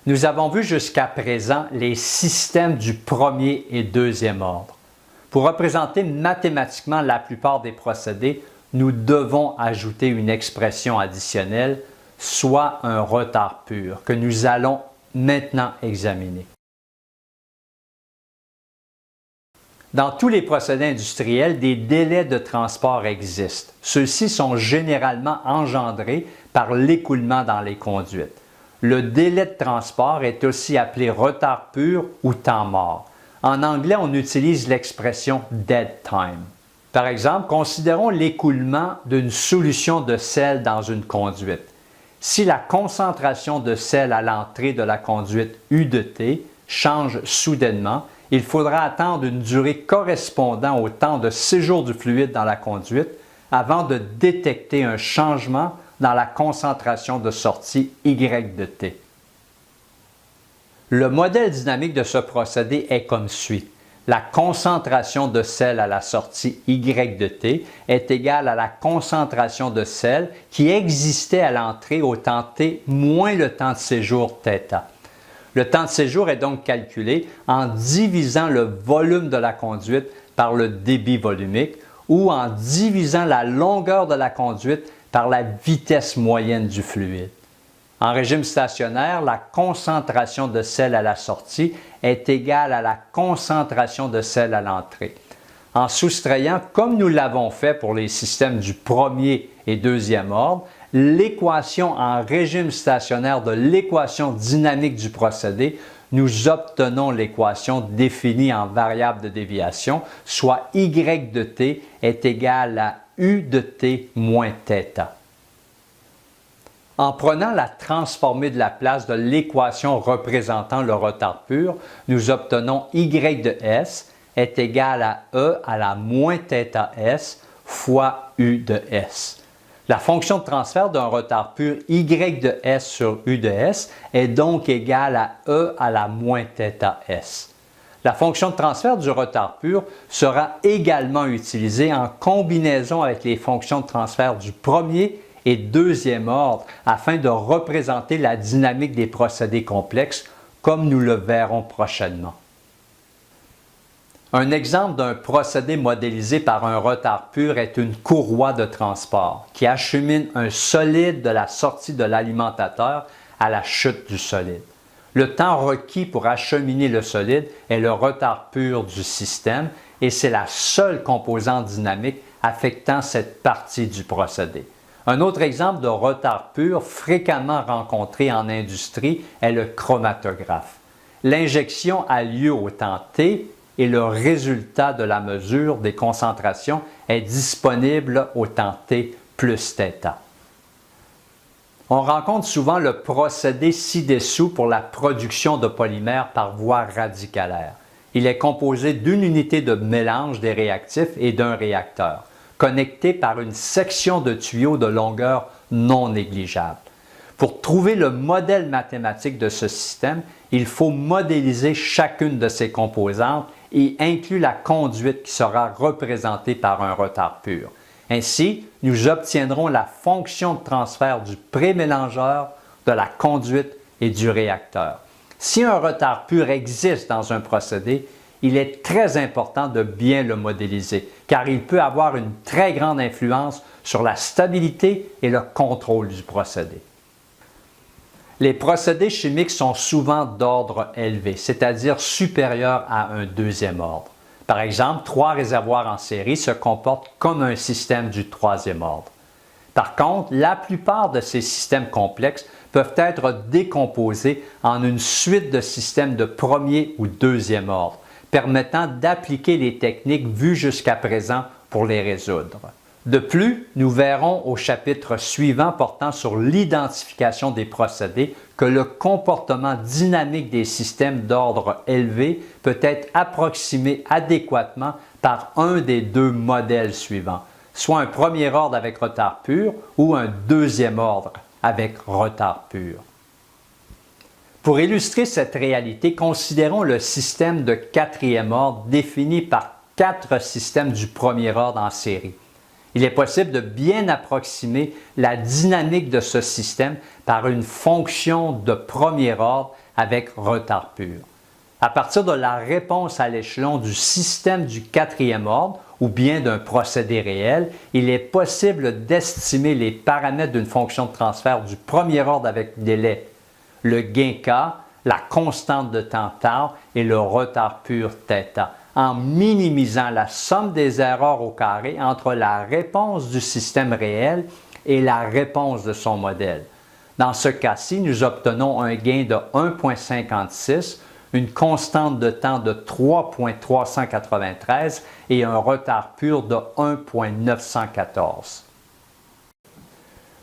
Nous avons vu jusqu'à présent les systèmes du premier et deuxième ordre. Pour représenter mathématiquement la plupart des procédés, nous devons ajouter une expression additionnelle, soit un retard pur, que nous allons maintenant examiner. Dans tous les procédés industriels, des délais de transport existent. Ceux-ci sont généralement engendrés par l'écoulement dans les conduites. Le délai de transport est aussi appelé retard pur ou temps mort. En anglais, on utilise l'expression « dead time ». Par exemple, considérons l'écoulement d'une solution de sel dans une conduite. Si la concentration de sel à l'entrée de la conduite U de T change soudainement, il faudra attendre une durée correspondant au temps de séjour du fluide dans la conduite avant de détecter un changement dans la concentration de sortie Y de T. Le modèle dynamique de ce procédé est comme suit. La concentration de sel à la sortie Y de T est égale à la concentration de sel qui existait à l'entrée au temps T moins le temps de séjour θ. Le temps de séjour est donc calculé en divisant le volume de la conduite par le débit volumique ou en divisant la longueur de la conduite par la vitesse moyenne du fluide. En régime stationnaire, la concentration de sel à la sortie est égale à la concentration de sel à l'entrée. En soustrayant, comme nous l'avons fait pour les systèmes du premier et deuxième ordre, l'équation en régime stationnaire de l'équation dynamique du procédé, nous obtenons l'équation définie en variable de déviation, soit Y de T est égal à U de T moins θ. En prenant la transformée de la place de l'équation représentant le retard pur, nous obtenons Y de S est égal à E à la moins θS fois U de S. La fonction de transfert d'un retard pur Y de S sur U de S est donc égale à E à la moins θS. La fonction de transfert du retard pur sera également utilisée en combinaison avec les fonctions de transfert du premier et deuxième ordre afin de représenter la dynamique des procédés complexes comme nous le verrons prochainement. Un exemple d'un procédé modélisé par un retard pur est une courroie de transport qui achemine un solide de la sortie de l'alimentateur à la chute du solide. Le temps requis pour acheminer le solide est le retard pur du système et c'est la seule composante dynamique affectant cette partie du procédé. Un autre exemple de retard pur fréquemment rencontré en industrie est le chromatographe. L'injection a lieu au temps T et le résultat de la mesure des concentrations est disponible au temps T plus θ. On rencontre souvent le procédé ci-dessous pour la production de polymères par voie radicalaire. Il est composé d'une unité de mélange des réactifs et d'un réacteur, connecté par une section de tuyau de longueur non négligeable. Pour trouver le modèle mathématique de ce système, il faut modéliser chacune de ses composantes et inclut la conduite qui sera représentée par un retard pur. Ainsi, nous obtiendrons la fonction de transfert du prémélangeur, de la conduite et du réacteur. Si un retard pur existe dans un procédé, il est très important de bien le modéliser car il peut avoir une très grande influence sur la stabilité et le contrôle du procédé. Les procédés chimiques sont souvent d'ordre élevé, c'est-à-dire supérieur à un deuxième ordre. Par exemple, 3 réservoirs en série se comportent comme un système du troisième ordre. Par contre, la plupart de ces systèmes complexes peuvent être décomposés en une suite de systèmes de premier ou deuxième ordre, permettant d'appliquer les techniques vues jusqu'à présent pour les résoudre. De plus, nous verrons au chapitre suivant portant sur l'identification des procédés que le comportement dynamique des systèmes d'ordre élevé peut être approximé adéquatement par un des deux modèles suivants, soit un premier ordre avec retard pur ou un deuxième ordre avec retard pur. Pour illustrer cette réalité, considérons le système de quatrième ordre défini par 4 systèmes du premier ordre en série. Il est possible de bien approximer la dynamique de ce système par une fonction de premier ordre avec retard pur. À partir de la réponse à l'échelon du système du quatrième ordre ou bien d'un procédé réel, il est possible d'estimer les paramètres d'une fonction de transfert du premier ordre avec délai, le gain K, la constante de temps tau et le retard pur θ, en minimisant la somme des erreurs au carré entre la réponse du système réel et la réponse de son modèle. Dans ce cas-ci, nous obtenons un gain de 1,56, une constante de temps de 3,393 et un retard pur de 1,914.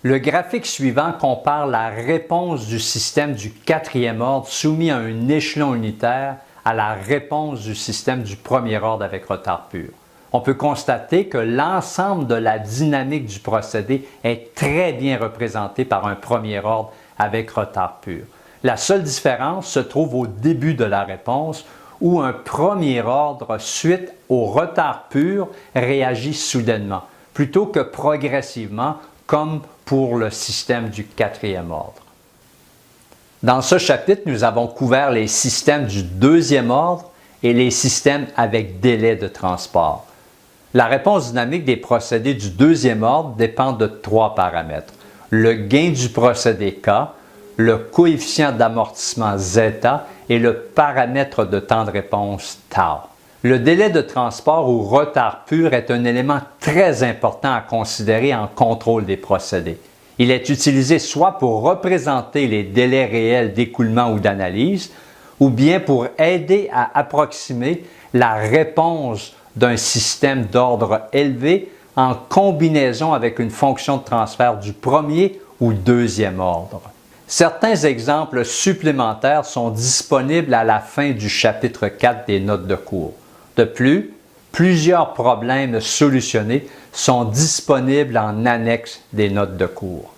Le graphique suivant compare la réponse du système du quatrième ordre soumis à un échelon unitaire à la réponse du système du premier ordre avec retard pur. On peut constater que l'ensemble de la dynamique du procédé est très bien représenté par un premier ordre avec retard pur. La seule différence se trouve au début de la réponse où un premier ordre suite au retard pur réagit soudainement, plutôt que progressivement comme pour le système du quatrième ordre. Dans ce chapitre, nous avons couvert les systèmes du deuxième ordre et les systèmes avec délai de transport. La réponse dynamique des procédés du deuxième ordre dépend de trois paramètres: le gain du procédé K, le coefficient d'amortissement zeta et le paramètre de temps de réponse tau. Le délai de transport ou retard pur est un élément très important à considérer en contrôle des procédés. Il est utilisé soit pour représenter les délais réels d'écoulement ou d'analyse, ou bien pour aider à approximer la réponse d'un système d'ordre élevé en combinaison avec une fonction de transfert du premier ou deuxième ordre. Certains exemples supplémentaires sont disponibles à la fin du chapitre 4 des notes de cours. De plus, plusieurs problèmes solutionnés sont disponibles en annexe des notes de cours.